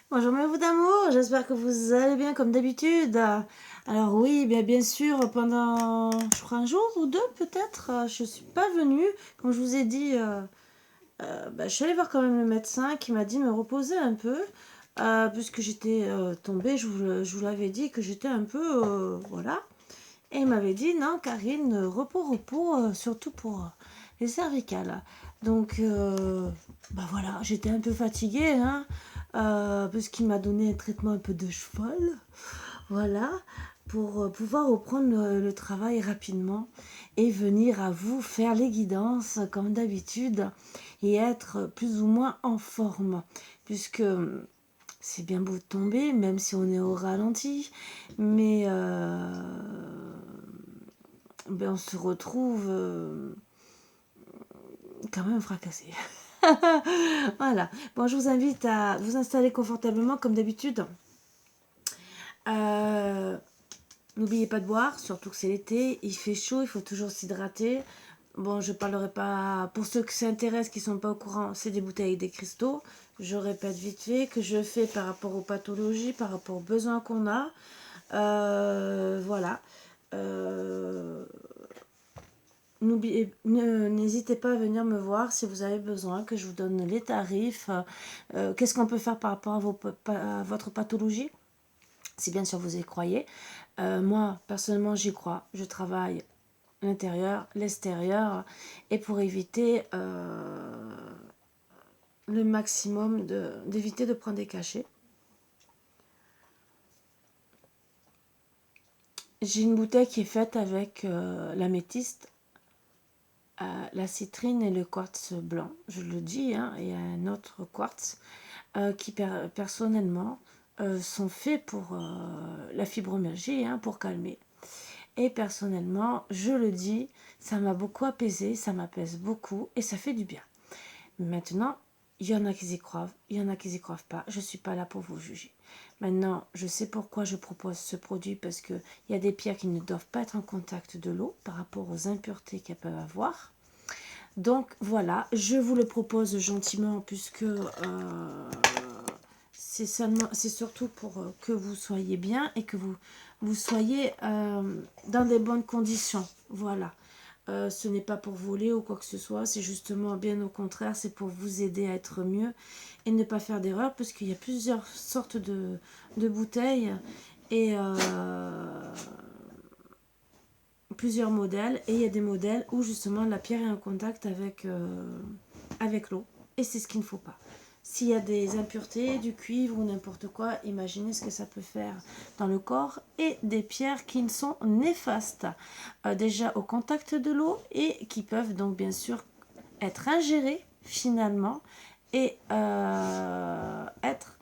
Bonjour mes vous d'amour, j'espère que vous allez bien comme d'habitude. Alors oui, bien sûr, pendant je crois un jour ou deux peut-être, je suis pas venue. Comme je vous ai dit, je suis allée voir quand même le médecin qui m'a dit de me reposer un peu, puisque j'étais tombée, je vous l'avais dit que j'étais un peu, voilà. Et il m'avait dit non Karine, repos, repos, surtout pour les cervicales. Donc voilà, j'étais un peu fatiguée, hein, parce qu'il m'a donné un traitement un peu de cheval, voilà, pour pouvoir reprendre le travail rapidement et venir à vous faire les guidances comme d'habitude et être plus ou moins en forme, puisque c'est bien beau de tomber, même si on est au ralenti, mais on se retrouve quand même fracassé. Voilà. Bon, je vous invite à vous installer confortablement comme d'habitude. Euh, N'oubliez pas de boire, surtout que c'est l'été, il fait chaud, il faut toujours s'hydrater. Bon, je parlerai pas. Pour ceux qui s'intéressent, qui sont pas au courant, c'est des bouteilles et des cristaux. Je répète vite fait que je fais par rapport aux pathologies, par rapport aux besoins qu'on a. Voilà. Euh, N'hésitez pas à venir me voir si vous avez besoin, que je vous donne les tarifs. Qu'est-ce qu'on peut faire par rapport à votre pathologie, si bien sûr vous y croyez. Moi, personnellement, j'y crois. Je travaille l'intérieur, l'extérieur, et pour éviter le maximum d'éviter de prendre des cachets. J'ai une bouteille qui est faite avec l'améthyste, la citrine et le quartz blanc. Je le dis, hein, et un autre quartz qui personnellement sont faits pour la fibromyalgie, hein, pour calmer. Et personnellement, je le dis, ça m'a beaucoup apaisé, ça m'apaise beaucoup et ça fait du bien. Maintenant, il y en a qui y croient, il y en a qui y croient pas. Je ne suis pas là pour vous juger. Maintenant, je sais pourquoi je propose ce produit, parce qu'il y a des pierres qui ne doivent pas être en contact de l'eau par rapport aux impuretés qu'elles peuvent avoir. Donc voilà, je vous le propose gentiment, puisque c'est surtout pour que vous soyez bien et que vous soyez dans des bonnes conditions. Voilà. Ce n'est pas pour voler ou quoi que ce soit, c'est justement bien au contraire, c'est pour vous aider à être mieux et ne pas faire d'erreur, parce qu'il y a plusieurs sortes de bouteilles et plusieurs modèles, et il y a des modèles où justement la pierre est en contact avec l'eau, et c'est ce qu'il ne faut pas. S'il y a des impuretés, du cuivre ou n'importe quoi, imaginez ce que ça peut faire dans le corps, et des pierres qui sont néfastes, déjà au contact de l'eau, et qui peuvent donc bien sûr être ingérées finalement et être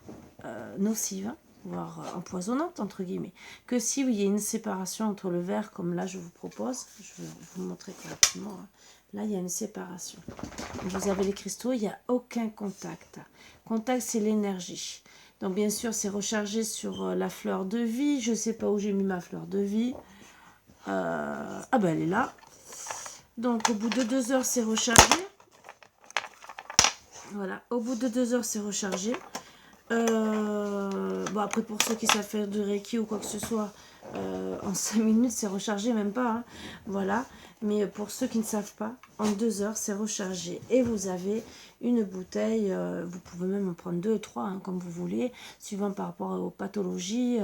nocives, voire empoisonnantes entre guillemets. Que si il y a une séparation entre le verre, comme là je vous propose, je vais vous montrer rapidement. Là, il y a une séparation. Vous avez les cristaux, il n'y a aucun contact. Contact, c'est l'énergie. Donc, bien sûr, c'est rechargé sur la fleur de vie. Je ne sais pas où j'ai mis ma fleur de vie. Elle est là. Donc, au bout de 2 heures, c'est rechargé. Voilà, au bout de 2 heures, c'est rechargé. Après, pour ceux qui savent faire du Reiki ou quoi que ce soit, en 5 minutes, c'est rechargé, même pas. Hein. Voilà. Mais pour ceux qui ne savent pas, en 2 heures, c'est rechargé. Et vous avez une bouteille, vous pouvez même en prendre 2 et 3, hein, comme vous voulez, suivant par rapport aux pathologies.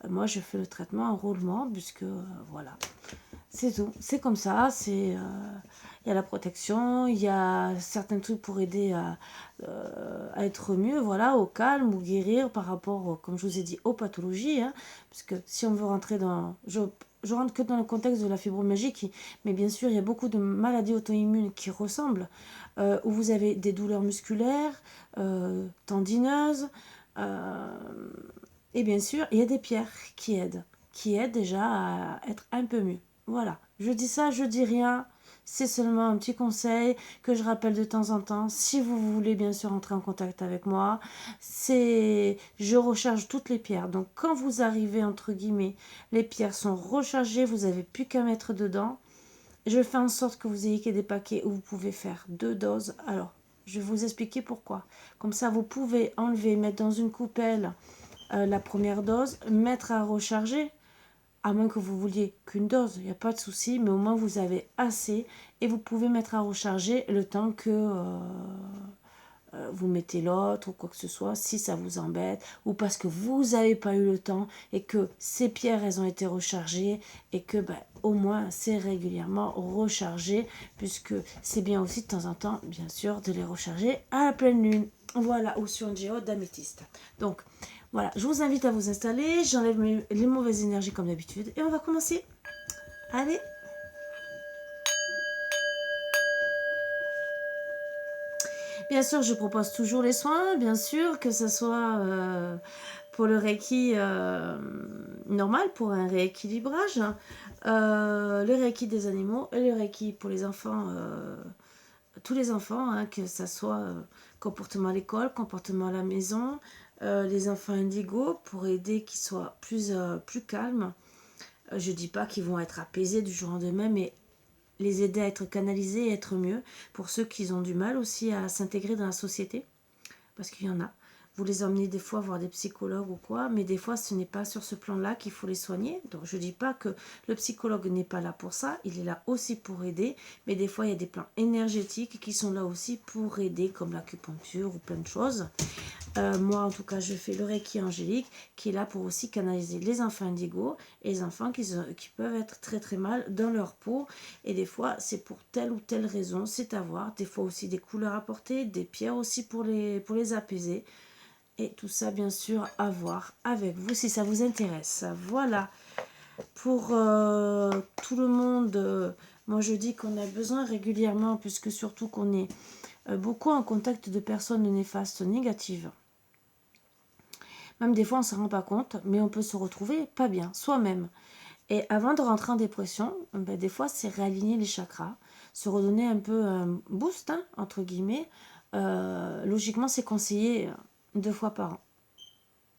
Moi, je fais le traitement en roulement, puisque, voilà. C'est tout. C'est comme ça. Il y a la protection, il y a certains trucs pour aider à être mieux, voilà, au calme ou guérir par rapport, comme je vous ai dit, aux pathologies. Hein, parce que si on veut rentrer dans... Je rentre que dans le contexte de la fibromyalgie, mais bien sûr, il y a beaucoup de maladies auto-immunes qui ressemblent, où vous avez des douleurs musculaires, tendineuses, et bien sûr, il y a des pierres qui aident déjà à être un peu mieux. Voilà, je dis ça, je dis rien, c'est seulement un petit conseil que je rappelle de temps en temps. Si vous voulez bien sûr entrer en contact avec moi, je recharge toutes les pierres. Donc quand vous arrivez, entre guillemets, les pierres sont rechargées, vous n'avez plus qu'à mettre dedans. Je fais en sorte que vous ayez que des paquets où vous pouvez faire 2 doses. Alors, Je vais vous expliquer pourquoi. Comme ça, vous pouvez enlever, mettre dans une coupelle la première dose, mettre à recharger, à moins que vous vouliez qu'une dose, il n'y a pas de souci, mais au moins vous avez assez et vous pouvez mettre à recharger le temps que vous mettez l'autre ou quoi que ce soit, si ça vous embête, ou parce que vous n'avez pas eu le temps et que ces pierres, elles ont été rechargées et que au moins c'est régulièrement rechargé, puisque c'est bien aussi de temps en temps, bien sûr, de les recharger à la pleine lune. Voilà, ou sur une géode d'améthyste. Donc, voilà, je vous invite à vous installer, j'enlève les mauvaises énergies comme d'habitude et on va commencer. Allez. Bien sûr, je propose toujours les soins, bien sûr, que ce soit pour le Reiki normal, pour un rééquilibrage, le Reiki des animaux et le Reiki pour les enfants, tous les enfants, hein, que ce soit comportement à l'école, comportement à la maison, les enfants indigo, pour aider qu'ils soient plus calmes. Je ne dis pas qu'ils vont être apaisés du jour au lendemain, mais les aider à être canalisés et être mieux. Pour ceux qui ont du mal aussi à s'intégrer dans la société, parce qu'il y en a. Vous les emmenez des fois voir des psychologues ou quoi, mais des fois ce n'est pas sur ce plan-là qu'il faut les soigner. Donc je ne dis pas que le psychologue n'est pas là pour ça, il est là aussi pour aider, mais des fois il y a des plans énergétiques qui sont là aussi pour aider, comme l'acupuncture ou plein de choses. Moi en tout cas je fais le Reiki angélique qui est là pour aussi canaliser les enfants indigos et les enfants qui peuvent être très très mal dans leur peau, et des fois c'est pour telle ou telle raison, c'est à voir. Des fois aussi des couleurs à porter, des pierres aussi pour les apaiser, et tout ça bien sûr à voir avec vous si ça vous intéresse. Voilà pour tout le monde. Moi je dis qu'on a besoin régulièrement, puisque surtout qu'on est beaucoup en contact de personnes néfastes, négatives. Même des fois, on ne se rend pas compte, mais on peut se retrouver pas bien, soi-même. Et avant de rentrer en dépression, des fois, c'est réaligner les chakras, se redonner un peu un boost, hein, entre guillemets. Logiquement, c'est conseillé 2 fois par an.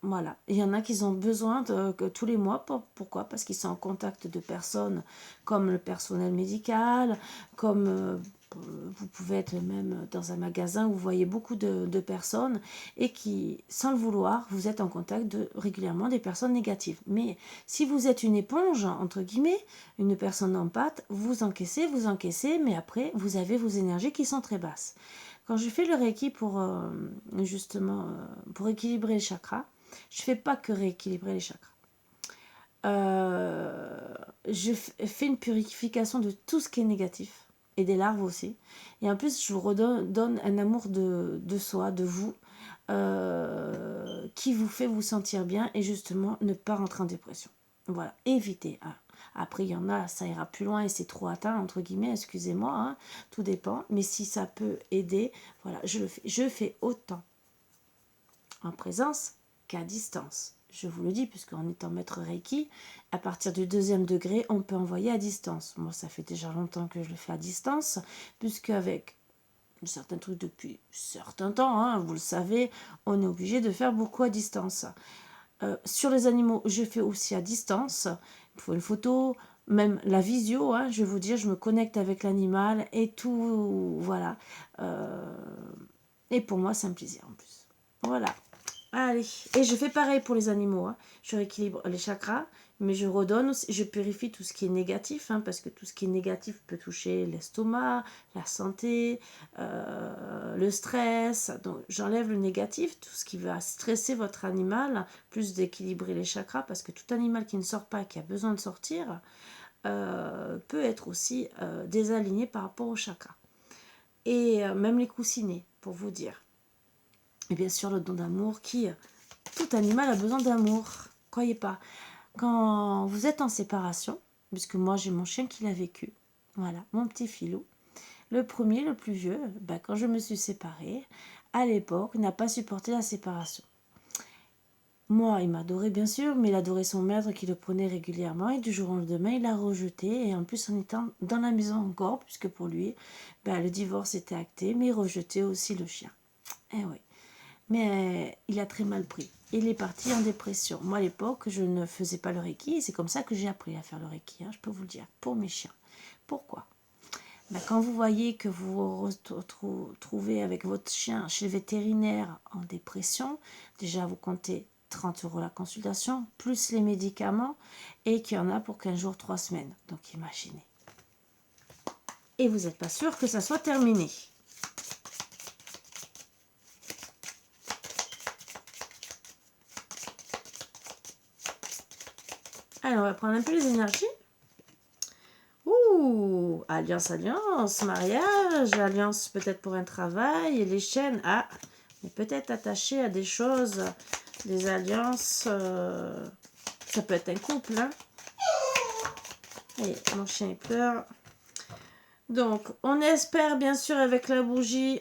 Voilà. Il y en a qui ont besoin que tous les mois. Pourquoi? Parce qu'ils sont en contact de personnes comme le personnel médical, comme vous pouvez être même dans un magasin où vous voyez beaucoup de personnes et qui, sans le vouloir, vous êtes en contact régulièrement des personnes négatives. Mais si vous êtes une éponge, entre guillemets, une personne en pâte, vous encaissez, mais après, vous avez vos énergies qui sont très basses. Quand je fais le Reiki pour justement pour équilibrer les chakras, je ne fais pas que rééquilibrer les chakras. Je fais une purification de tout ce qui est négatif et des larves aussi. Et en plus, je vous redonne un amour de soi, de vous, qui vous fait vous sentir bien et justement ne pas rentrer en dépression. Voilà, évitez. Hein. Après, il y en a, ça ira plus loin et c'est trop atteint, entre guillemets, excusez-moi, hein, tout dépend. Mais si ça peut aider, voilà, je le fais. Je fais autant en présence qu'à distance. Je vous le dis, puisqu'en étant maître Reiki, à partir du 2e degré, on peut envoyer à distance. Moi, ça fait déjà longtemps que je le fais à distance, puisque avec certains trucs depuis certains temps, hein, vous le savez, on est obligé de faire beaucoup à distance. Sur les animaux, je fais aussi à distance. Il faut une photo, même la visio, hein, je vais vous dire, je me connecte avec l'animal et tout, voilà. Et pour moi, c'est un plaisir en plus. Voilà. Allez, et je fais pareil pour les animaux. Hein. Je rééquilibre les chakras, mais je redonne aussi, je purifie tout ce qui est négatif, hein, parce que tout ce qui est négatif peut toucher l'estomac, la santé, le stress. Donc j'enlève le négatif, tout ce qui va stresser votre animal, plus d'équilibrer les chakras, parce que tout animal qui ne sort pas, qui a besoin de sortir, peut être aussi désaligné par rapport au chakras. Et même les coussinets, pour vous dire. Et bien sûr, le don d'amour tout animal a besoin d'amour. Croyez pas. Quand vous êtes en séparation, puisque moi j'ai mon chien qui l'a vécu, voilà, mon petit filou, le premier, le plus vieux, quand je me suis séparée, à l'époque, n'a pas supporté la séparation. Moi, il m'adorait bien sûr, mais il adorait son maître qui le prenait régulièrement, et du jour au lendemain, il l'a rejeté, et en plus en étant dans la maison encore, puisque pour lui, le divorce était acté, mais il rejetait aussi le chien. Eh oui. Mais il a très mal pris. Il est parti en dépression. Moi, à l'époque, je ne faisais pas le Reiki. C'est comme ça que j'ai appris à faire le Reiki, hein, je peux vous le dire, pour mes chiens. Pourquoi? ben, quand vous voyez que vous vous retrouvez avec votre chien chez le vétérinaire en dépression, déjà vous comptez 30 € la consultation, plus les médicaments, et qu'il y en a pour 15 jours, 3 semaines. Donc imaginez. Et vous n'êtes pas sûr que ça soit terminé. Alors, on va prendre un peu les énergies. Ouh, alliance, alliance, mariage, alliance peut-être pour un travail, et les chaînes, ah, mais peut-être attachées à des choses, des alliances, ça peut être un couple, hein. Et mon chien il pleure. Donc, on espère bien sûr avec la bougie,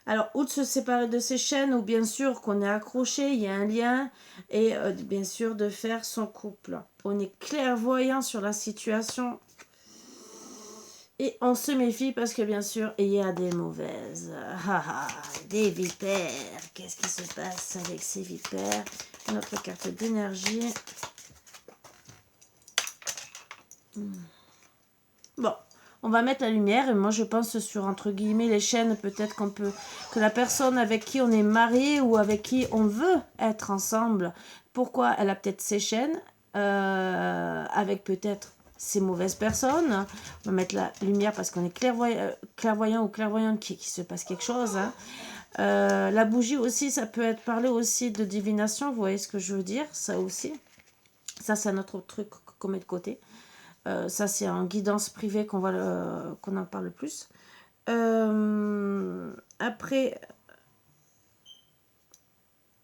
alors, ou de se séparer de ses chaînes, ou bien sûr qu'on est accroché, il y a un lien, et bien sûr de faire son couple. On est clairvoyant sur la situation. Et on se méfie parce que bien sûr, il y a des mauvaises. Des vipères. Qu'est-ce qui se passe avec ces vipères? Notre carte d'énergie. Bon, on va mettre la lumière. Et moi, je pense sur, entre guillemets, les chaînes. Peut-être qu'on peut... Que la personne avec qui on est marié ou avec qui on veut être ensemble. Pourquoi? Elle a peut-être ses chaînes. Avec peut-être... ces mauvaises personnes. On va mettre la lumière parce qu'on est clairvoyant ou clairvoyante qu'il se passe quelque chose. Hein. La bougie aussi, ça peut être parler aussi de divination. Vous voyez ce que je veux dire? Ça aussi. Ça, c'est un autre truc qu'on met de côté. Ça, c'est en guidance privée qu'on en parle le plus. Après,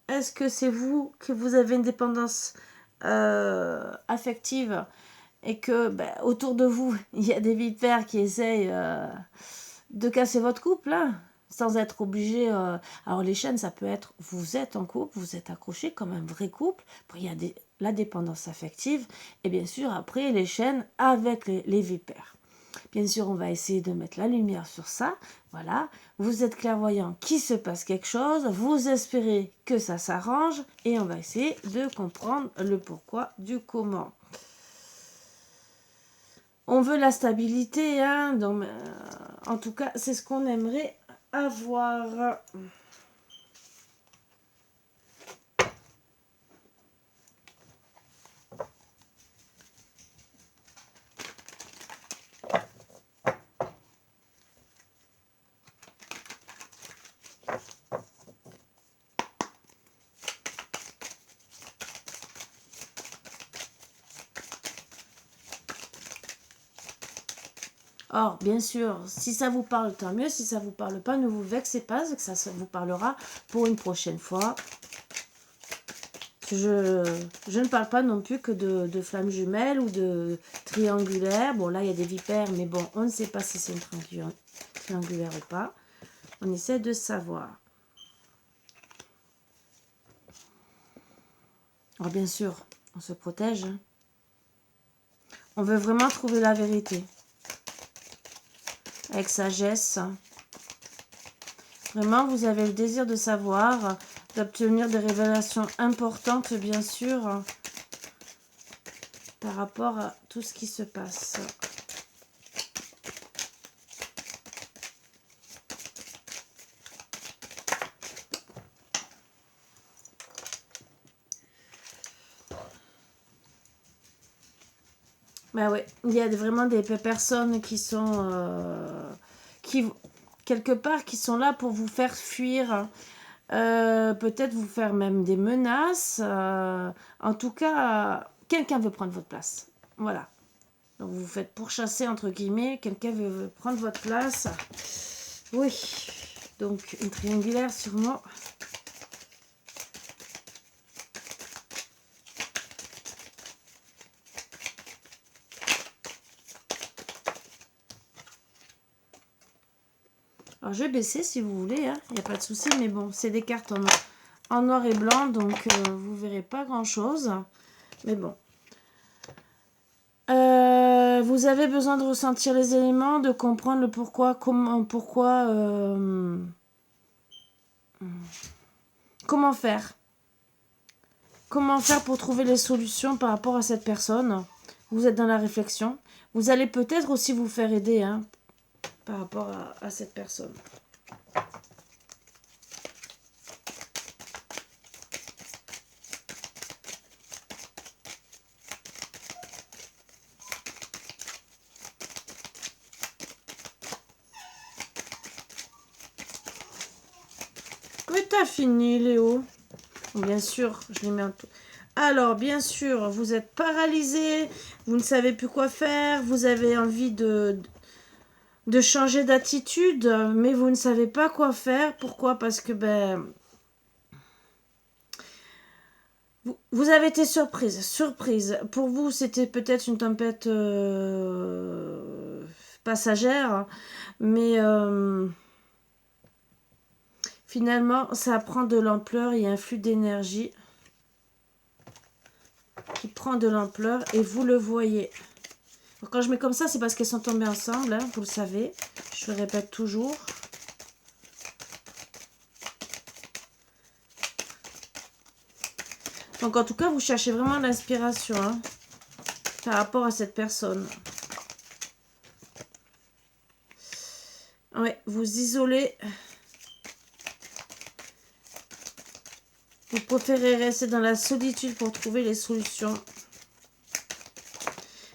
est-ce que c'est vous que vous avez une dépendance affective et que autour de vous, il y a des vipères qui essayent de casser votre couple, hein, sans être obligé. Alors les chaînes, ça peut être, vous êtes en couple, vous êtes accroché comme un vrai couple, il y a la dépendance affective, et bien sûr, après, les chaînes avec les vipères. Bien sûr, on va essayer de mettre la lumière sur ça. Voilà, vous êtes clairvoyant qu'il se passe quelque chose, vous espérez que ça s'arrange, et on va essayer de comprendre le pourquoi du comment. On veut la stabilité, hein, donc, en tout cas, c'est ce qu'on aimerait avoir. Or, bien sûr, si ça vous parle, tant mieux. Si ça ne vous parle pas, ne vous vexez pas, que ça vous parlera pour une prochaine fois. Je ne parle pas non plus que de flammes jumelles ou de triangulaires. Bon, là, il y a des vipères, mais bon, on ne sait pas si c'est une triangulaire ou pas. On essaie de savoir. Alors, bien sûr, on se protège. Hein. On veut vraiment trouver la vérité. Avec sagesse. Vraiment, vous avez le désir de savoir, d'obtenir des révélations importantes, bien sûr, par rapport à tout ce qui se passe. Ben oui, il y a vraiment des personnes qui sont... quelque part, qui sont là pour vous faire fuir. Peut-être vous faire même des menaces. En tout cas, quelqu'un veut prendre votre place. Voilà. Donc vous vous faites pourchasser, entre guillemets. Quelqu'un veut prendre votre place. Oui. Donc une triangulaire sûrement. Alors, je vais baisser si vous voulez, hein. Il n'y a pas de souci, mais bon, c'est des cartes en noir et blanc, donc vous ne verrez pas grand-chose. Mais bon. Vous avez besoin de ressentir les éléments, de comprendre le pourquoi, comment faire. Comment faire pour trouver les solutions par rapport à cette personne. Vous êtes dans la réflexion. Vous allez peut-être aussi vous faire aider, hein. par rapport à cette personne. Oui, t'as fini, Léo. Bien sûr, je les mets un peu. Alors, bien sûr, vous êtes paralysé, vous ne savez plus quoi faire, vous avez envie de changer d'attitude, mais vous ne savez pas quoi faire. Pourquoi? Parce que vous avez été surprise. Surprise. Pour vous, c'était peut-être une tempête passagère, mais finalement, ça prend de l'ampleur. Il y a un flux d'énergie qui prend de l'ampleur et vous le voyez. Alors, quand je mets comme ça, c'est parce qu'elles sont tombées ensemble, hein, vous le savez. Je le répète toujours. Donc en tout cas, vous cherchez vraiment l'inspiration hein, par rapport à cette personne. Ouais, vous isolez. Vous préférez rester dans la solitude pour trouver les solutions.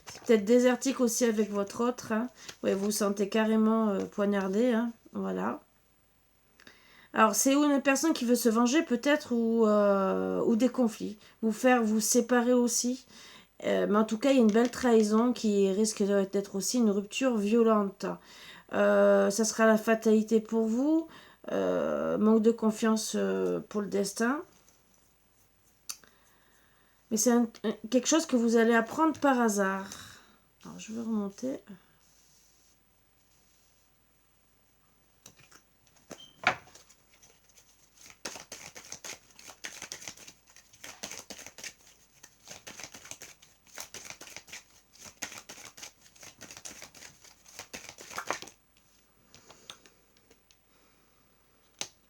C'est peut-être désertique aussi avec votre autre. Hein. Ouais, vous vous sentez carrément poignardé. Hein. Voilà. Alors, c'est une personne qui veut se venger peut-être ou des conflits. Vous faire vous séparer aussi. Mais en tout cas, il y a une belle trahison qui risque d'être aussi une rupture violente. Ça sera la fatalité pour vous. Manque de confiance pour le destin. Mais c'est quelque chose que vous allez apprendre par hasard. Alors, je vais remonter.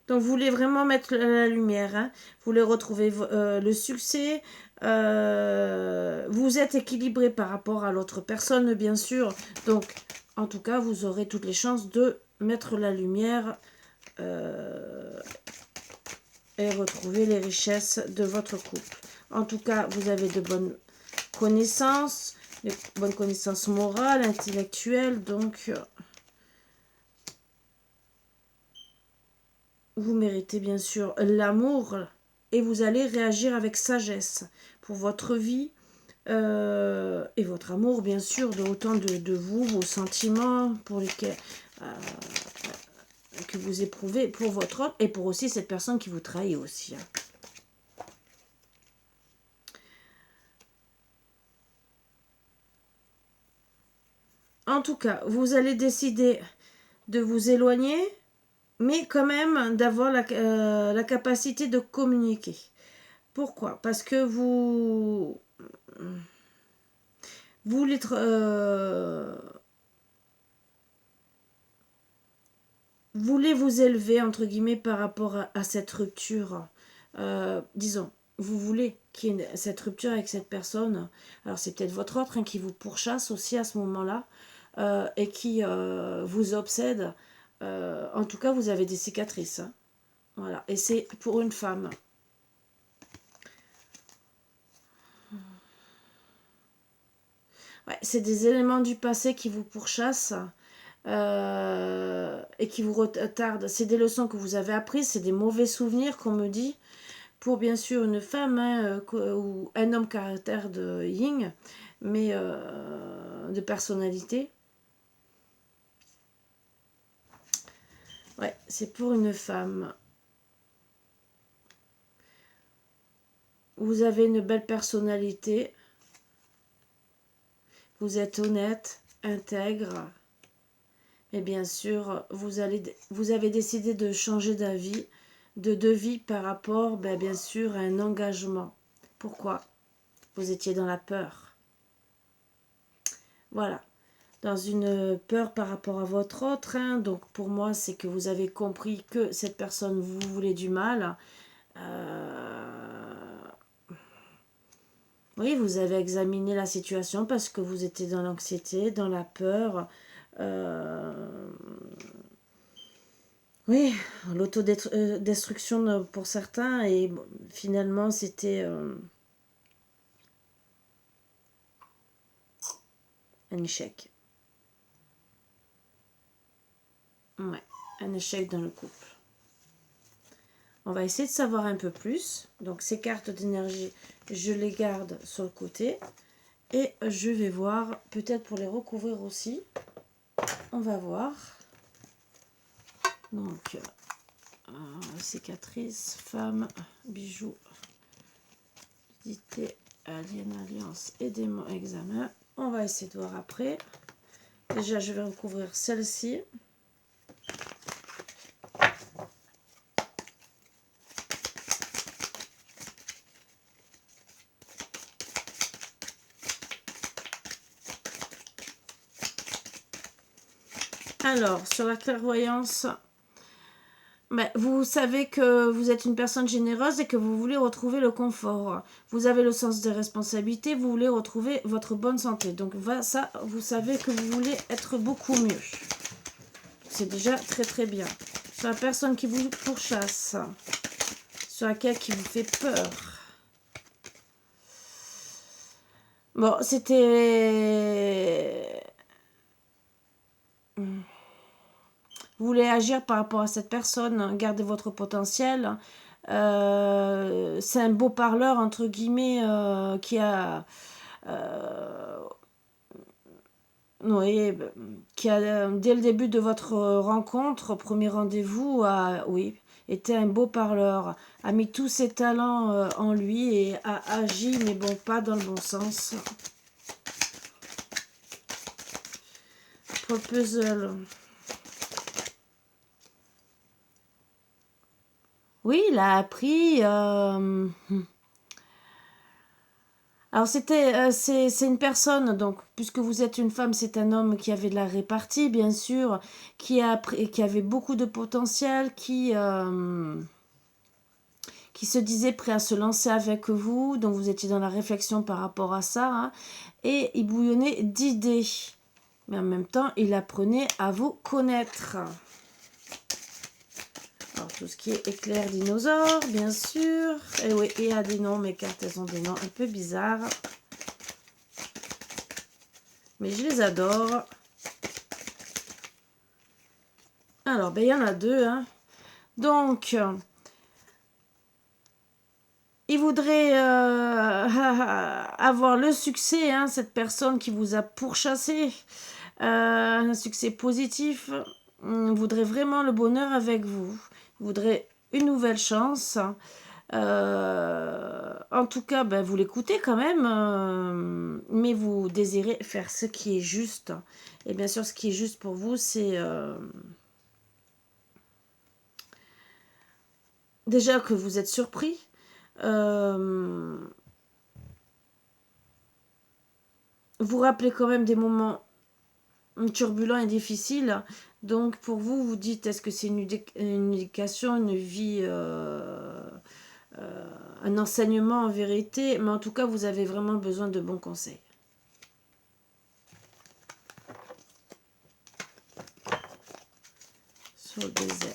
Donc, vous voulez vraiment mettre la lumière. Hein. Vous voulez retrouver le succès. Vous êtes équilibré par rapport à l'autre personne, bien sûr. Donc, en tout cas, vous aurez toutes les chances de mettre la lumière et retrouver les richesses de votre couple. En tout cas, vous avez de bonnes connaissances, de bonnes connaissances morales, intellectuelles. Donc, vous méritez bien sûr l'amour et vous allez réagir avec sagesse pour votre vie et votre amour, bien sûr, de autant de vous, vos sentiments pour lesquels que vous éprouvez pour votre autre et pour aussi cette personne qui vous trahit aussi. Hein. En tout cas, vous allez décider de vous éloigner, mais quand même d'avoir la capacité de communiquer. Pourquoi? Parce que vous voulez voulez vous élever, entre guillemets, par rapport à cette rupture. Disons, vous voulez qu'il y ait cette rupture avec cette personne. Alors, c'est peut-être votre autre hein, qui vous pourchasse aussi à ce moment-là et qui vous obsède. En tout cas, vous avez des cicatrices. Hein. Voilà. Et c'est pour une femme. Ouais, c'est des éléments du passé qui vous pourchassent. Et qui vous retardent. C'est des leçons que vous avez apprises, c'est des mauvais souvenirs qu'on me dit. Pour bien sûr une femme hein, ou un homme caractère de yin, mais de personnalité. Ouais, c'est pour une femme. Vous avez une belle personnalité. Vous êtes honnête, intègre. Et bien sûr, vous avez décidé de changer d'avis, de vie par rapport, bien sûr, à un engagement. Pourquoi? Vous étiez dans la peur. Voilà. Dans une peur par rapport à votre autre. Hein. Donc, pour moi, c'est que vous avez compris que cette personne vous voulait du mal. Oui, vous avez examiné la situation parce que vous étiez dans l'anxiété, dans la peur. Oui, l'autodestruction pour certains, et bon, finalement c'était un échec. Ouais, un échec dans le couple. On va essayer de savoir un peu plus. Donc ces cartes d'énergie, je les garde sur le côté. Et je vais voir, peut-être pour les recouvrir aussi. On va voir. Donc, cicatrices, femmes, bijoux, idée, alien, alliance et démon, examen. On va essayer de voir après. Déjà, je vais recouvrir celle-ci. Alors, sur la clairvoyance, ben, vous savez que vous êtes une personne généreuse et que vous voulez retrouver le confort. Vous avez le sens des responsabilités, vous voulez retrouver votre bonne santé. Donc ça, vous savez que vous voulez être beaucoup mieux. C'est déjà très très bien. Sur la personne qui vous pourchasse, sur laquelle qui vous fait peur. Bon, c'était... Vous voulez agir par rapport à cette personne, gardez votre potentiel. C'est un beau parleur, entre guillemets, qui a... oui, qui a, dès le début de votre rencontre, premier rendez-vous, oui, était un beau parleur, a mis tous ses talents en lui et a agi, mais bon, pas dans le bon sens. Pour le puzzle... Oui, il a appris. Alors c'est une personne, donc puisque vous êtes une femme, c'est un homme qui avait de la répartie, bien sûr, qui avait beaucoup de potentiel, qui se disait prêt à se lancer avec vous, donc vous étiez dans la réflexion par rapport à ça, hein, et il bouillonnait d'idées, mais en même temps, il apprenait à vous connaître. Alors, tout ce qui est éclair dinosaure, bien sûr. Et oui, il y a des noms, mes cartes, elles ont des noms un peu bizarres. Mais je les adore. Alors, ben, il y en a deux. Hein. Donc, il voudrait avoir le succès, hein, cette personne qui vous a pourchassé. Un succès positif. Il voudrait vraiment le bonheur avec vous. Il voudrait une nouvelle chance. En tout cas, ben, vous l'écoutez quand même, mais vous désirez faire ce qui est juste. Et bien sûr, ce qui est juste pour vous, c'est déjà que vous êtes surpris. Vous rappelez quand même des moments turbulents et difficiles. Donc, pour vous, vous dites, est-ce que c'est une éducation, une vie... un enseignement en vérité, mais en tout cas, vous avez vraiment besoin de bons conseils. Sur le désert.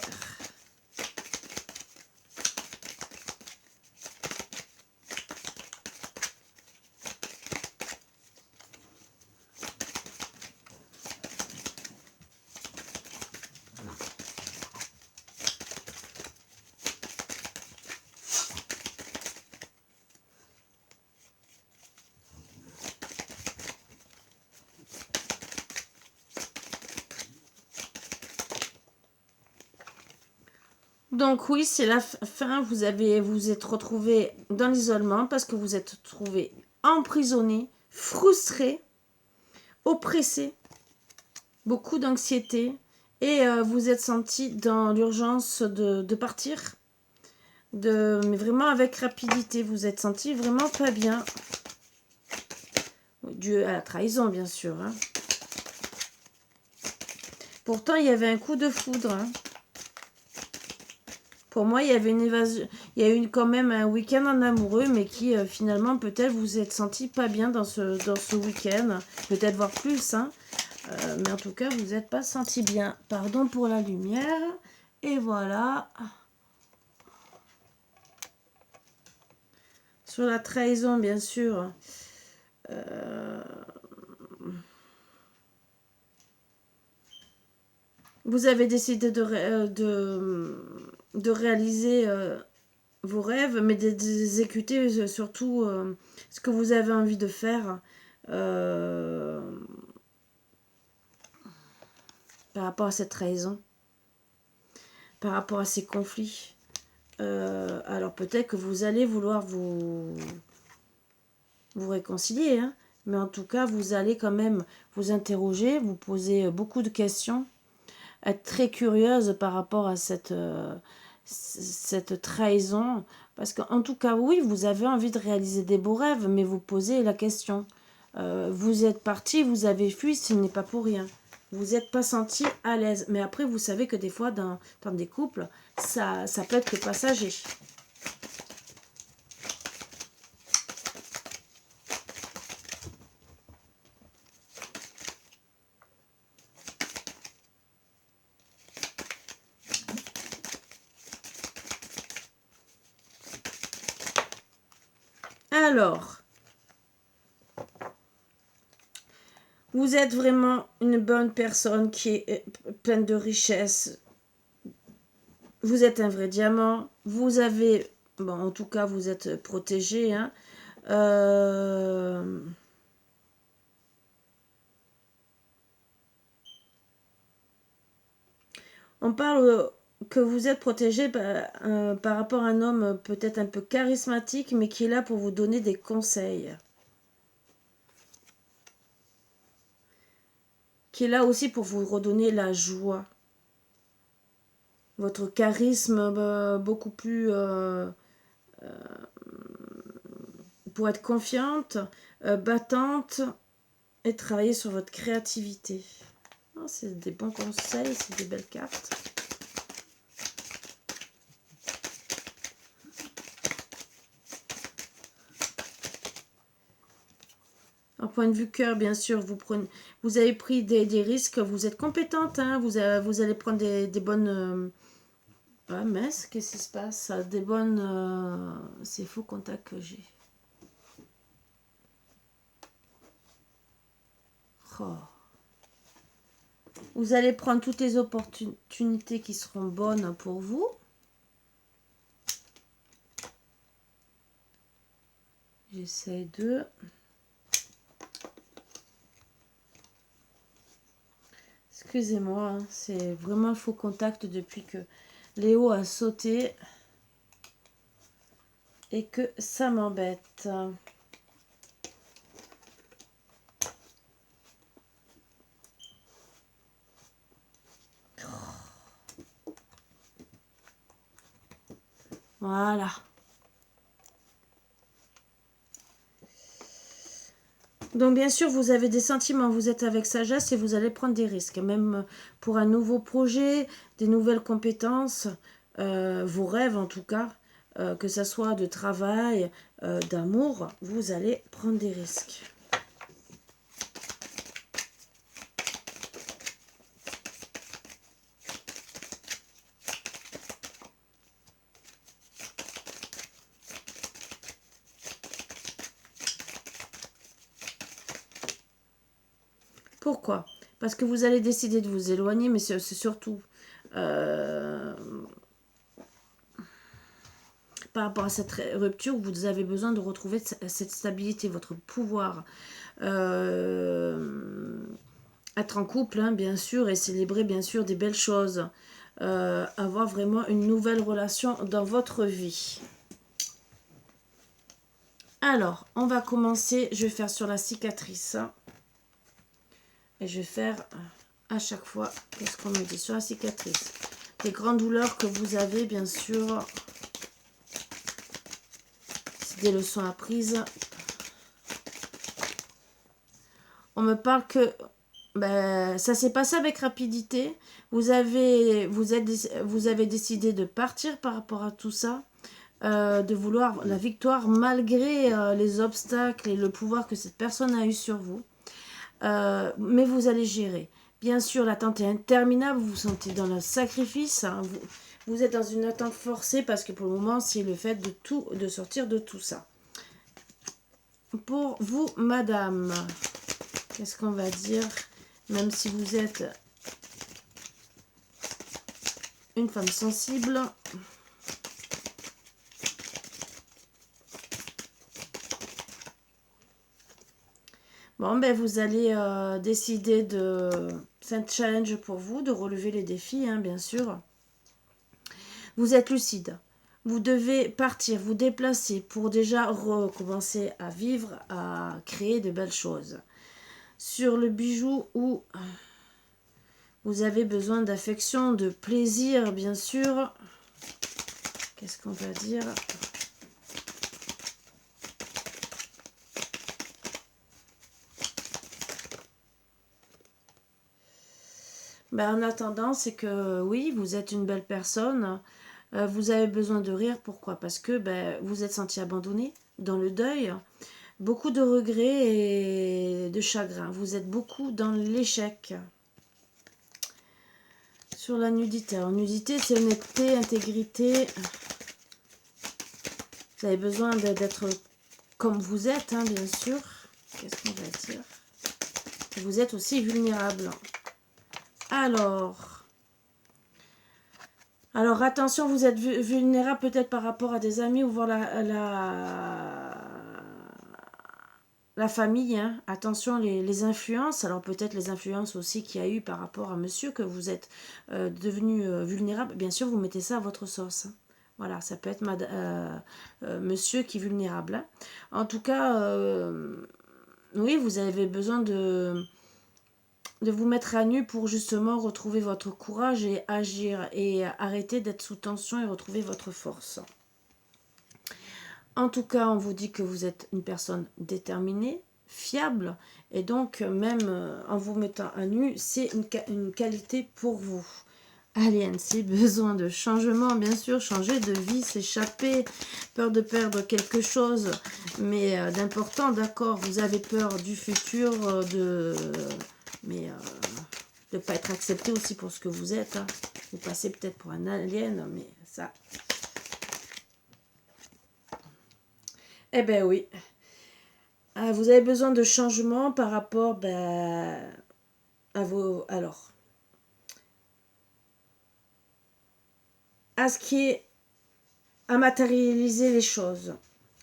Donc oui, c'est la fin, vous êtes retrouvé dans l'isolement parce que vous êtes trouvé emprisonné, frustré, oppressé, beaucoup d'anxiété et vous êtes senti dans l'urgence de partir, mais vraiment avec rapidité, vous êtes senti vraiment pas bien, dû à la trahison bien sûr. Hein. Pourtant, il y avait un coup de foudre. Hein. Pour moi, il y avait une évasion. Il y a eu quand même un week-end en amoureux, mais qui finalement, peut-être, vous êtes senti pas bien dans ce week-end. Peut-être voir plus. Hein. Mais en tout cas, vous n'êtes pas senti bien. Pardon pour la lumière. Et voilà. Sur la trahison, bien sûr. Vous avez décidé de réaliser vos rêves, mais d'exécuter surtout ce que vous avez envie de faire par rapport à cette trahison, par rapport à ces conflits. Alors peut-être que vous allez vouloir vous réconcilier, hein, mais en tout cas, vous allez quand même vous interroger, vous poser beaucoup de questions, être très curieuse par rapport à cette trahison. Parce qu'en tout cas, oui, vous avez envie de réaliser des beaux rêves, mais vous posez la question. Vous êtes parti, vous avez fui, ce n'est pas pour rien. Vous n'êtes pas senti à l'aise. Mais après, vous savez que des fois, dans des couples, ça peut être que passager. Alors, vous êtes vraiment une bonne personne qui est pleine de richesse. Vous êtes un vrai diamant. Vous avez, bon, en tout cas, vous êtes protégé. Hein. On parle que vous êtes protégé par rapport à un homme peut-être un peu charismatique, mais qui est là pour vous donner des conseils. Qui est là aussi pour vous redonner la joie. Votre charisme beaucoup plus... pour être confiante, battante et travailler sur votre créativité. Oh, c'est des bons conseils, c'est des belles cartes. En point de vue cœur, bien sûr, vous avez pris des risques, vous êtes compétente, hein, vous allez prendre des bonnes... Ah mince, qu'est-ce qui se passe? Des bonnes... c'est faux contacts que j'ai. Oh. Vous allez prendre toutes les opportunités qui seront bonnes pour vous. J'essaie de... Excusez-moi, hein, c'est vraiment un faux contact depuis que Léo a sauté et que ça m'embête. Voilà. Donc bien sûr, vous avez des sentiments, vous êtes avec sagesse et vous allez prendre des risques. Même pour un nouveau projet, des nouvelles compétences, vos rêves en tout cas, que ce soit de travail, d'amour, vous allez prendre des risques. Pourquoi? Parce que vous allez décider de vous éloigner, mais c'est surtout par rapport à cette rupture, vous avez besoin de retrouver cette stabilité, votre pouvoir. Être en couple, hein, bien sûr, et célébrer, bien sûr, des belles choses. Avoir vraiment une nouvelle relation dans votre vie. Alors, on va commencer. Je vais faire sur la cicatrice. Et je vais faire à chaque fois, qu'est-ce qu'on me dit sur la cicatrice. Des grandes douleurs que vous avez, bien sûr. C'est des leçons apprises. On me parle que ça s'est passé avec rapidité. Vous avez décidé de partir par rapport à tout ça. De vouloir la victoire malgré les obstacles et le pouvoir que cette personne a eu sur vous. mais vous allez gérer. Bien sûr, l'attente est interminable, vous vous sentez dans le sacrifice, hein, vous êtes dans une attente forcée parce que pour le moment, c'est le fait de sortir de tout ça. Pour vous, madame, qu'est-ce qu'on va dire? Même si vous êtes une femme sensible. Bon, ben vous allez décider de... C'est un challenge pour vous, de relever les défis, hein, bien sûr. Vous êtes lucide. Vous devez partir, vous déplacer pour déjà recommencer à vivre, à créer de belles choses. Sur le bijou où vous avez besoin d'affection, de plaisir, bien sûr. Qu'est-ce qu'on va dire ? Ben, en attendant, c'est que oui, vous êtes une belle personne. Vous avez besoin de rire. Pourquoi? Parce que ben, vous êtes senti abandonné dans le deuil. Beaucoup de regrets et de chagrin. Vous êtes beaucoup dans l'échec. Sur la nudité. Alors, nudité, c'est honnêteté, intégrité. Vous avez besoin d'être comme vous êtes, hein, bien sûr. Qu'est-ce qu'on va dire? Vous êtes aussi vulnérable. Alors, attention, vous êtes vulnérable peut-être par rapport à des amis ou voir la famille. Hein. Attention, les influences. Alors peut-être les influences aussi qu'il y a eu par rapport à monsieur, que vous êtes devenu vulnérable. Bien sûr, vous mettez ça à votre sauce. Hein. Voilà, ça peut être monsieur qui est vulnérable. Hein. En tout cas, oui, vous avez besoin de vous mettre à nu pour justement retrouver votre courage et agir et arrêter d'être sous tension et retrouver votre force. En tout cas, on vous dit que vous êtes une personne déterminée, fiable, et donc même en vous mettant à nu, c'est une qualité pour vous. Allez, Annecy, besoin de changement, bien sûr, changer de vie, s'échapper, peur de perdre quelque chose, mais d'important, d'accord, vous avez peur du futur, mais de ne pas être accepté aussi pour ce que vous êtes. Hein. Vous passez peut-être pour un alien, mais ça... Eh ben oui. Vous avez besoin de changement par rapport à vos... Alors, à ce qui est à matérialiser les choses.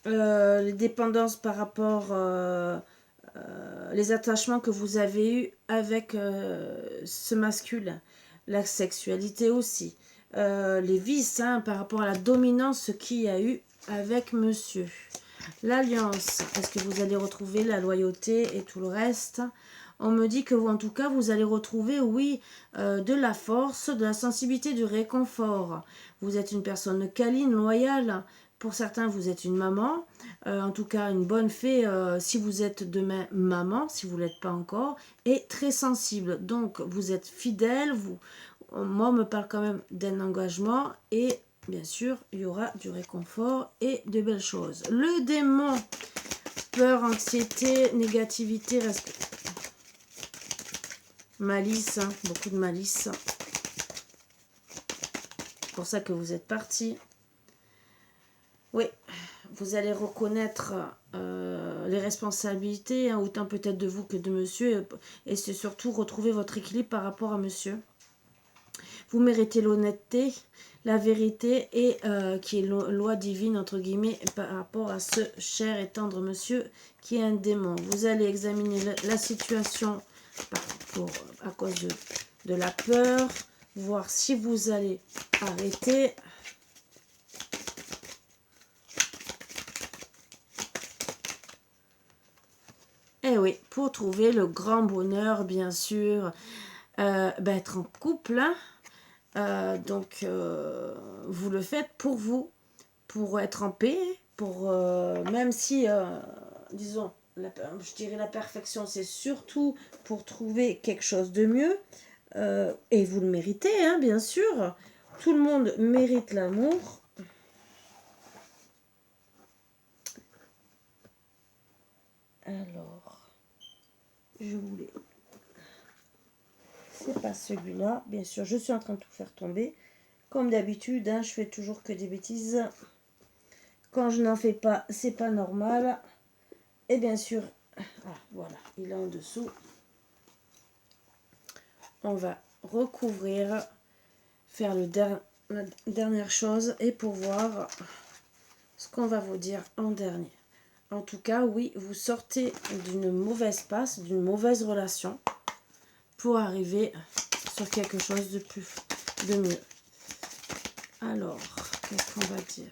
Les dépendances par rapport... les attachements que vous avez eus avec ce masculin. La sexualité aussi. Les vices, hein, par rapport à la dominance qu'il y a eu avec monsieur. L'alliance, est-ce que vous allez retrouver la loyauté et tout le reste? On me dit que vous, en tout cas, vous allez retrouver, oui, de la force, de la sensibilité, du réconfort. Vous êtes une personne câline, loyale. Pour certains, vous êtes une maman. En tout cas, une bonne fée, si vous êtes demain maman, si vous ne l'êtes pas encore, et très sensible. Donc, vous êtes fidèle. Moi, on me parle quand même d'un engagement et... Bien sûr, il y aura du réconfort et de belles choses. Le démon, peur, anxiété, négativité, malice, hein, beaucoup de malice. C'est pour ça que vous êtes parti. Oui, vous allez reconnaître les responsabilités, hein, autant peut-être de vous que de monsieur, et c'est surtout retrouver votre équilibre par rapport à monsieur. Vous méritez l'honnêteté, la vérité et qui est loi divine, entre guillemets, par rapport à ce cher et tendre monsieur qui est un démon. Vous allez examiner la situation à cause de la peur, voir si vous allez arrêter. Et oui, pour trouver le grand bonheur, bien sûr, être en couple, hein. Donc, vous le faites pour vous, pour être en paix, pour même si, disons, je dirais la perfection, c'est surtout pour trouver quelque chose de mieux, et vous le méritez, hein, bien sûr. Tout le monde mérite l'amour. Alors, je voulais... C'est pas celui-là. Bien sûr, je suis en train de tout faire tomber. Comme d'habitude, hein, je fais toujours que des bêtises. Quand je n'en fais pas, c'est pas normal. Et bien sûr, voilà, il est en dessous. On va recouvrir, faire la dernière chose et pour voir ce qu'on va vous dire en dernier. En tout cas, oui, vous sortez d'une mauvaise passe, d'une mauvaise relation pour arriver sur quelque chose de mieux. Alors, qu'est-ce qu'on va dire?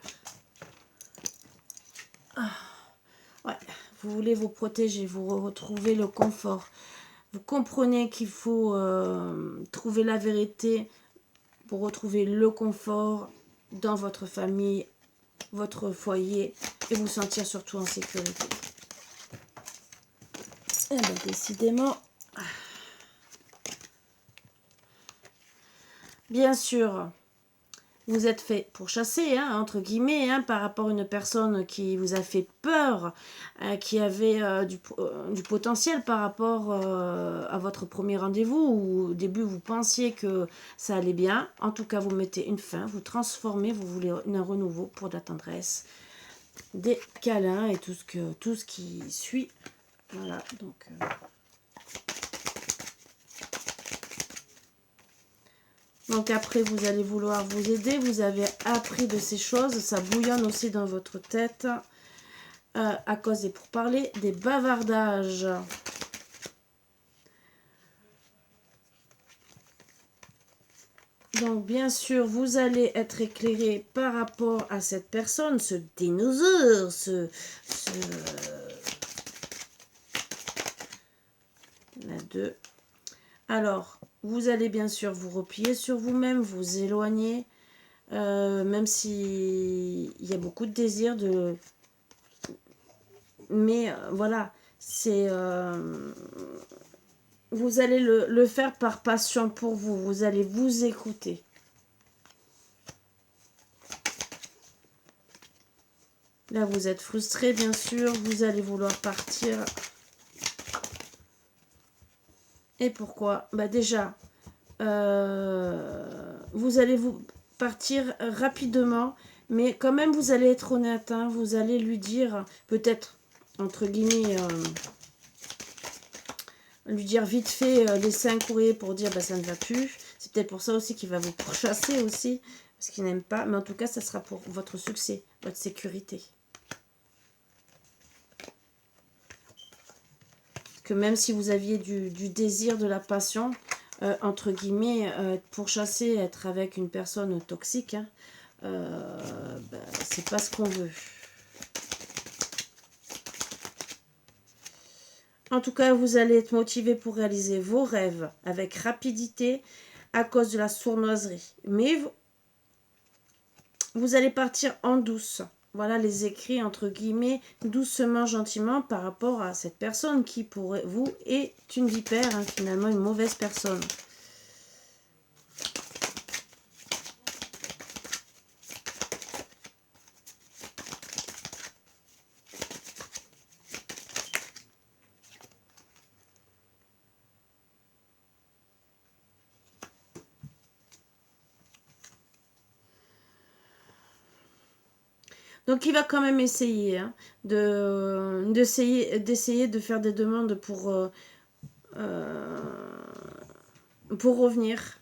Ouais, vous voulez vous protéger, vous retrouvez le confort. Vous comprenez qu'il faut trouver la vérité pour retrouver le confort dans votre famille, votre foyer et vous sentir surtout en sécurité. Et bien, décidément, bien sûr, vous êtes fait pour chasser, hein, entre guillemets, hein, par rapport à une personne qui vous a fait peur, qui avait du potentiel par rapport à votre premier rendez-vous, où au début vous pensiez que ça allait bien. En tout cas, vous mettez une fin, vous transformez, vous voulez un renouveau pour de la tendresse, des câlins et tout ce qui suit. Voilà, donc... Donc après, vous allez vouloir vous aider. Vous avez appris de ces choses. Ça bouillonne aussi dans votre tête. À cause des pourparlers, des bavardages. Donc bien sûr, vous allez être éclairé par rapport à cette personne, ce dinosaure, la 2. Alors, vous allez bien sûr vous replier sur vous-même, vous éloigner, même si il y a beaucoup de désir de... Mais voilà, c'est... vous allez le faire par passion pour vous. Vous allez vous écouter. Là, vous êtes frustré, bien sûr. Vous allez vouloir partir. Et pourquoi? Bah déjà, vous allez vous partir rapidement. Mais quand même, vous allez être honnête. Hein, vous allez lui dire, peut-être, entre guillemets... lui dire vite fait, laisser un courrier pour dire bah, ça ne va plus. C'est peut-être pour ça aussi qu'il va vous pourchasser aussi, parce qu'il n'aime pas. Mais en tout cas, ça sera pour votre succès, votre sécurité. Que même si vous aviez du désir, de la passion, entre guillemets, pourchasser, être avec une personne toxique, hein, bah, c'est pas ce qu'on veut. En tout cas, vous allez être motivé pour réaliser vos rêves avec rapidité à cause de la sournoiserie. Mais vous allez partir en douce. Voilà les écrits, entre guillemets, doucement, gentiment, par rapport à cette personne qui, pour vous, est une vipère, hein, finalement, une mauvaise personne. Donc, il va quand même essayer hein, d'essayer de faire des demandes pour revenir.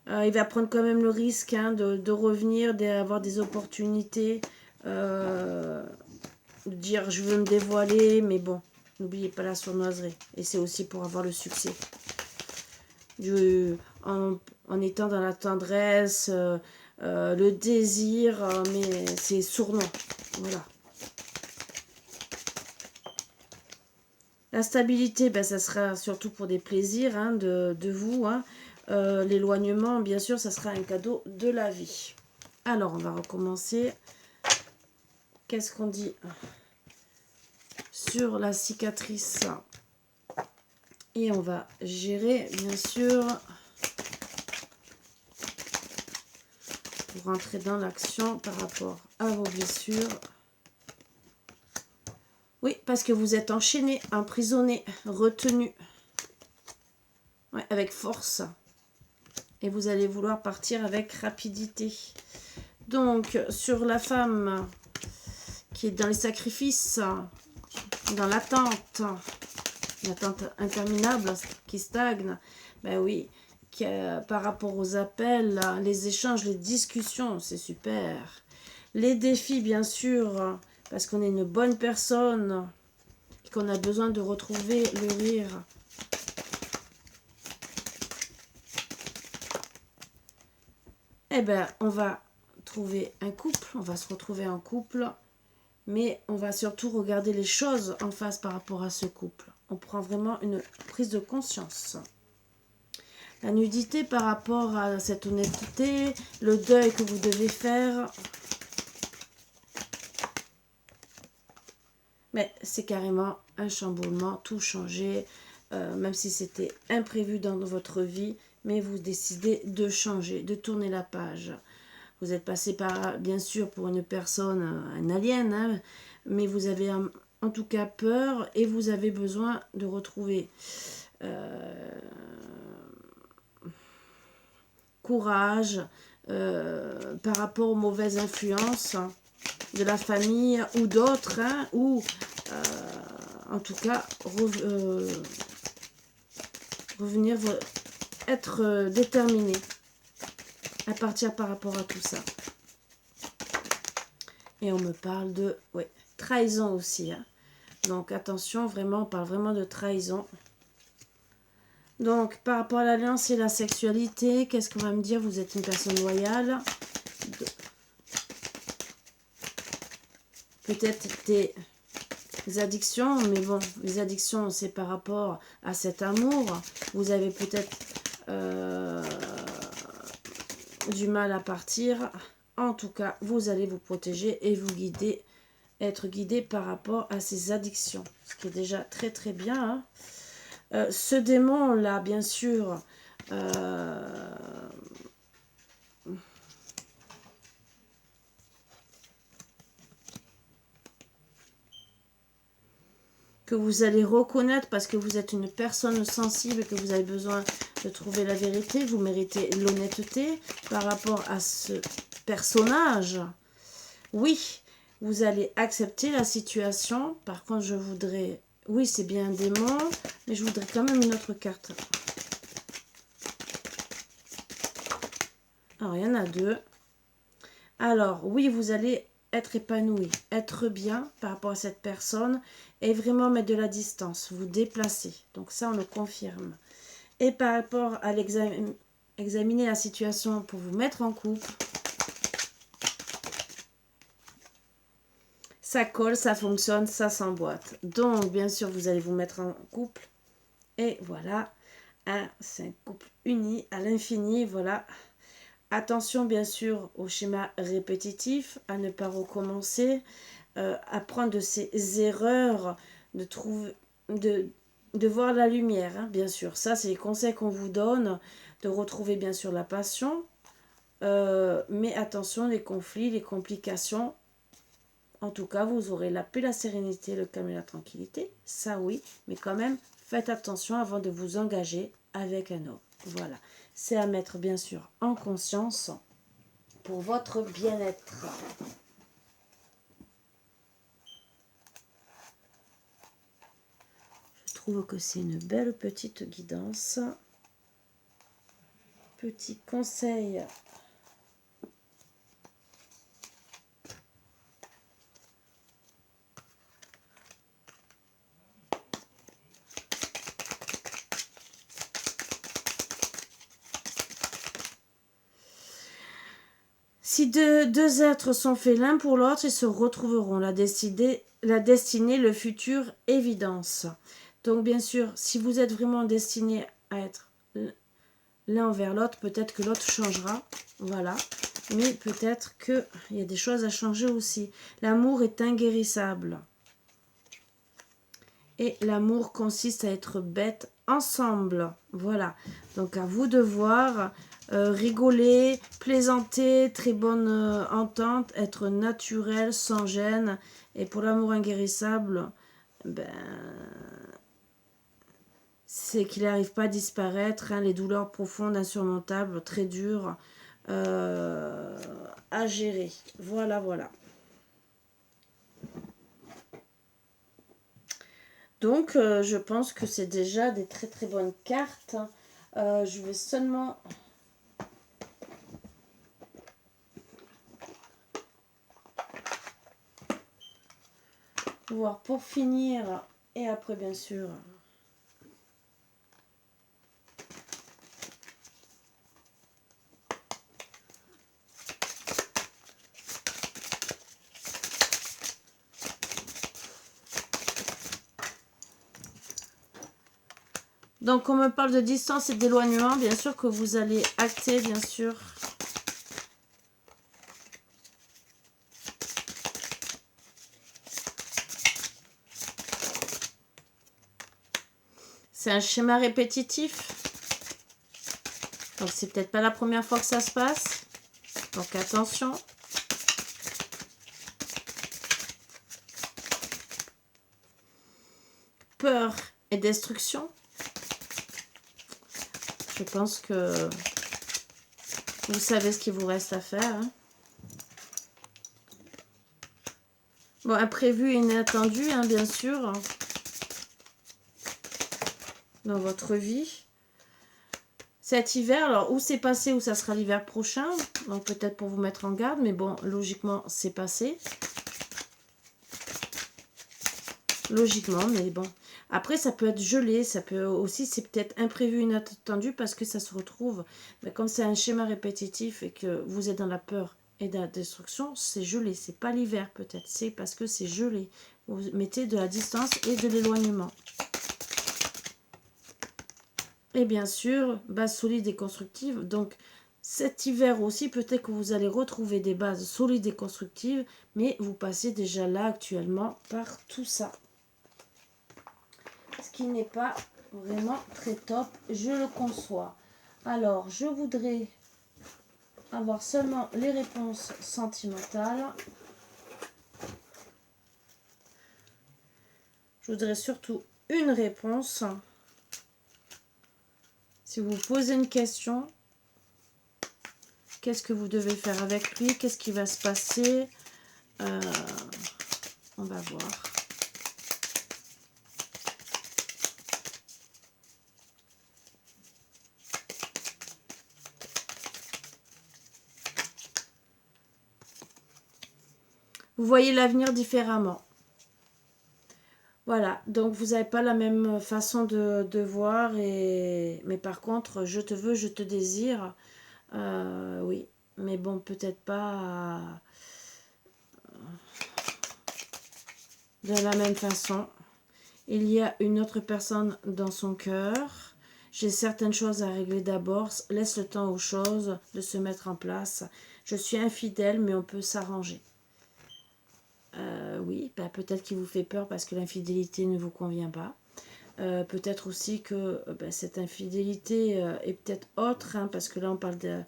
Il va prendre quand même le risque hein, de revenir, d'avoir des opportunités, de dire je veux me dévoiler, mais bon, n'oubliez pas la sournoiserie. Et c'est aussi pour avoir le succès. En étant dans la tendresse, le désir, mais c'est sournois. Voilà. La stabilité, ben, ça sera surtout pour des plaisirs hein, de vous. Hein. L'éloignement, bien sûr, ça sera un cadeau de la vie. Alors, on va recommencer. Qu'est-ce qu'on dit sur la cicatrice? Et on va gérer, bien sûr, pour rentrer dans l'action par rapport à vos blessures. Oui, parce que vous êtes enchaîné, emprisonné, retenu. Ouais, avec force. Et vous allez vouloir partir avec rapidité. Donc, sur la femme qui est dans les sacrifices, dans l'attente interminable, qui stagne, ben oui, par rapport aux appels, les échanges, les discussions, c'est super. Les défis, bien sûr, parce qu'on est une bonne personne, et qu'on a besoin de retrouver le rire. Eh bien, on va trouver un couple, on va se retrouver en couple, mais on va surtout regarder les choses en face par rapport à ce couple. On prend vraiment une prise de conscience. La nudité par rapport à cette honnêteté, le deuil que vous devez faire. Mais c'est carrément un chamboulement, tout changer, même si c'était imprévu dans votre vie, mais vous décidez de changer, de tourner la page. Vous êtes passé par, bien sûr, pour une personne, un alien, hein, mais vous avez en tout cas peur et vous avez besoin de retrouver courage par rapport aux mauvaises influences de la famille ou d'autres, hein, ou en tout cas revenir, être déterminé à partir par rapport à tout ça. Et on me parle de trahison aussi, hein. Donc attention, vraiment, on parle vraiment de trahison. Donc par rapport à l'alliance et la sexualité, qu'est-ce qu'on va me dire? Vous êtes une personne loyale. Peut-être des addictions, mais bon, les addictions, c'est par rapport à cet amour. Vous avez peut-être du mal à partir. En tout cas, vous allez vous protéger et vous guider, être guidé par rapport à ces addictions, ce qui est déjà très très bien, hein. Ce démon là, bien sûr, que vous allez reconnaître parce que vous êtes une personne sensible et que vous avez besoin de trouver la vérité. Vous méritez l'honnêteté par rapport à ce personnage. Oui, vous allez accepter la situation. Par contre, je voudrais... Oui, c'est bien un démon, mais je voudrais quand même une autre carte. Alors, il y en a deux. Alors, oui, vous allez être épanoui, être bien par rapport à cette personne et vraiment mettre de la distance, vous déplacer. Donc ça, on le confirme. Et par rapport à examiner la situation pour vous mettre en couple, ça colle, ça fonctionne, ça s'emboîte. Donc, bien sûr, vous allez vous mettre en couple. Et voilà, c'est un couple uni à l'infini, voilà. Attention, bien sûr, au schéma répétitif, à ne pas recommencer, apprendre de ses erreurs, de voir la lumière, hein, bien sûr. Ça, c'est les conseils qu'on vous donne, de retrouver, bien sûr, la passion. Mais attention, les conflits, les complications. En tout cas, vous aurez la paix, la sérénité, le calme et la tranquillité. Ça, oui. Mais quand même, faites attention avant de vous engager avec un homme. Voilà. C'est à mettre, bien sûr, en conscience pour votre bien-être. Je trouve que c'est une belle petite guidance. Petit conseil. Si deux êtres sont faits l'un pour l'autre, ils se retrouveront. La destinée, le futur, évidence. Donc bien sûr, si vous êtes vraiment destiné à être l'un envers l'autre, peut-être que l'autre changera. Voilà. Mais peut-être qu'il y a des choses à changer aussi. L'amour est inguérissable. Et l'amour consiste à être bête ensemble. Voilà. Donc à vous de voir... rigoler, plaisanter, très bonne entente, être naturel, sans gêne. Et pour l'amour inguérissable, ben, c'est qu'il n'arrive pas à disparaître, hein, les douleurs profondes, insurmontables, très dures à gérer. Voilà, voilà. Donc, je pense que c'est déjà des très très bonnes cartes. Je vais seulement... voir pour finir, et après bien sûr... Donc, on me parle de distance et d'éloignement, bien sûr que vous allez acter, bien sûr. C'est un schéma répétitif. Donc, c'est peut-être pas la première fois que ça se passe. Donc, attention. Peur et destruction. Je pense que vous savez ce qu'il vous reste à faire. Hein. Bon, imprévu et inattendu, hein, bien sûr, dans votre vie. Cet hiver, alors où c'est passé, où ça sera l'hiver prochain, donc peut-être pour vous mettre en garde, mais bon, logiquement, c'est passé. Logiquement, mais bon. Après, ça peut être gelé, ça peut aussi, c'est peut-être imprévu, inattendu, parce que ça se retrouve, mais comme c'est un schéma répétitif et que vous êtes dans la peur et de la destruction, c'est gelé, c'est pas l'hiver peut-être, c'est parce que c'est gelé. Vous mettez de la distance et de l'éloignement. Et bien sûr, base solide et constructive, donc cet hiver aussi, peut-être que vous allez retrouver des bases solides et constructives, mais vous passez déjà là actuellement par tout ça. Ce qui n'est pas vraiment très top, je le conçois. Alors, je voudrais avoir seulement les réponses sentimentales. Je voudrais surtout une réponse. Si vous posez une question, qu'est-ce que vous devez faire avec lui? Qu'est-ce qui va se passer? On va voir. Vous voyez l'avenir différemment. Voilà, donc vous n'avez pas la même façon de voir. Mais par contre, je te veux, je te désire. Oui, mais bon, peut-être pas de la même façon. Il y a une autre personne dans son cœur. J'ai certaines choses à régler d'abord. Laisse le temps aux choses de se mettre en place. Je suis infidèle, mais on peut s'arranger. Oui, bah peut-être qu'il vous fait peur parce que l'infidélité ne vous convient pas. Peut-être aussi que cette infidélité est peut-être autre, hein, parce que là on parle de...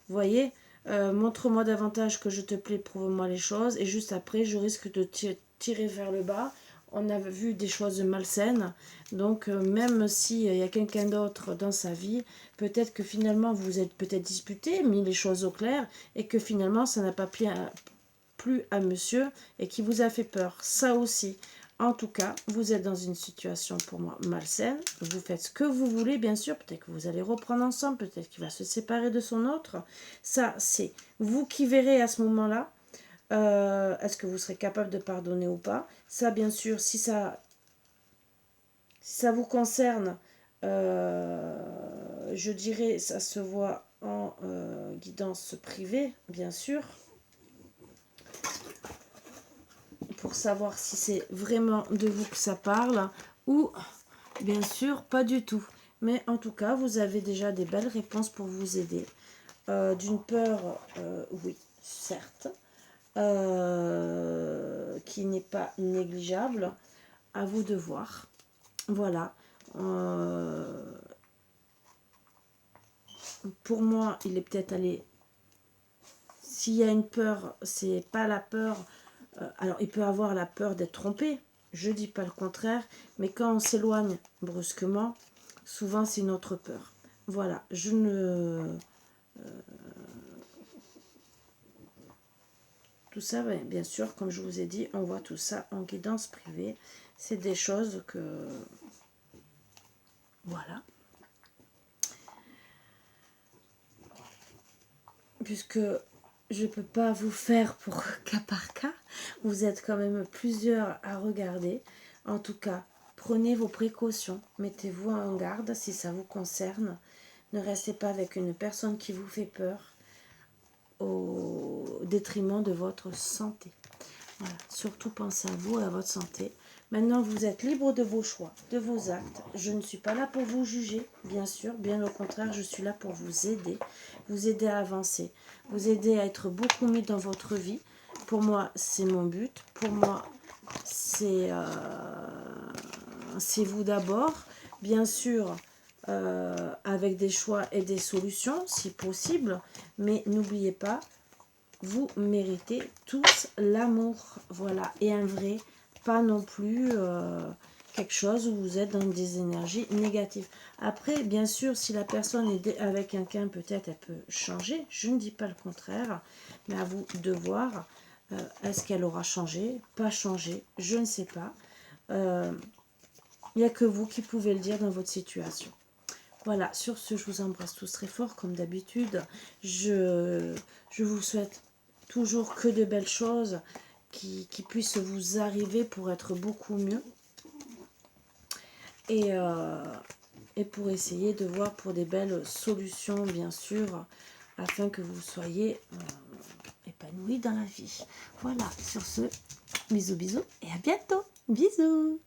vous voyez, montre-moi davantage que je te plais, prouve-moi les choses, et juste après je risque de tirer vers le bas. On a vu des choses malsaines, donc même s'il y a quelqu'un d'autre dans sa vie, peut-être que finalement vous êtes peut-être disputé, mis les choses au clair, et que finalement ça n'a pas plu à monsieur et qui vous a fait peur. Ça aussi. En tout cas, vous êtes dans une situation pour moi malsaine. Vous faites ce que vous voulez, bien sûr. Peut-être que vous allez reprendre ensemble. Peut-être qu'il va se séparer de son autre. Ça, c'est vous qui verrez à ce moment-là. Est-ce que vous serez capable de pardonner ou pas? Ça, bien sûr, si ça vous concerne, je dirais, ça se voit en guidance privée, bien sûr. Pour savoir si c'est vraiment de vous que ça parle ou bien sûr pas du tout. Mais en tout cas, vous avez déjà des belles réponses pour vous aider. D'une peur, oui, certes, qui n'est pas négligeable. À vous de voir. Voilà. Pour moi, il est peut-être allé... s'il y a une peur, c'est pas la peur. Alors, il peut avoir la peur d'être trompé. Je dis pas le contraire. Mais quand on s'éloigne brusquement, souvent c'est notre peur. Voilà, je ne... Tout ça, bien sûr, comme je vous ai dit, on voit tout ça en guidance privée. C'est des choses que... Voilà. Puisque je ne peux pas vous faire pour cas par cas. Vous êtes quand même plusieurs à regarder. En tout cas, prenez vos précautions. Mettez-vous en garde si ça vous concerne. Ne restez pas avec une personne qui vous fait peur au détriment de votre santé. Voilà. Surtout pensez à vous et à votre santé. Maintenant, vous êtes libre de vos choix, de vos actes. Je ne suis pas là pour vous juger, bien sûr. Bien au contraire, je suis là pour vous aider à avancer, vous aider à être beaucoup mieux dans votre vie. Pour moi, c'est mon but. Pour moi, c'est vous d'abord. Bien sûr, avec des choix et des solutions, si possible. Mais n'oubliez pas, vous méritez tous l'amour, voilà, et un vrai, pas non plus quelque chose où vous êtes dans des énergies négatives. Après, bien sûr, si la personne est avec quelqu'un, peut-être elle peut changer, je ne dis pas le contraire, mais à vous de voir, est-ce qu'elle aura changé, pas changé, je ne sais pas. Il n'y a que vous qui pouvez le dire dans votre situation. Voilà, sur ce, je vous embrasse tous très fort, comme d'habitude. Je vous souhaite toujours que de belles choses qui puissent vous arriver pour être beaucoup mieux. Et pour essayer de voir pour des belles solutions, bien sûr, afin que vous soyez épanouis dans la vie. Voilà, sur ce, bisous bisous et à bientôt. Bisous.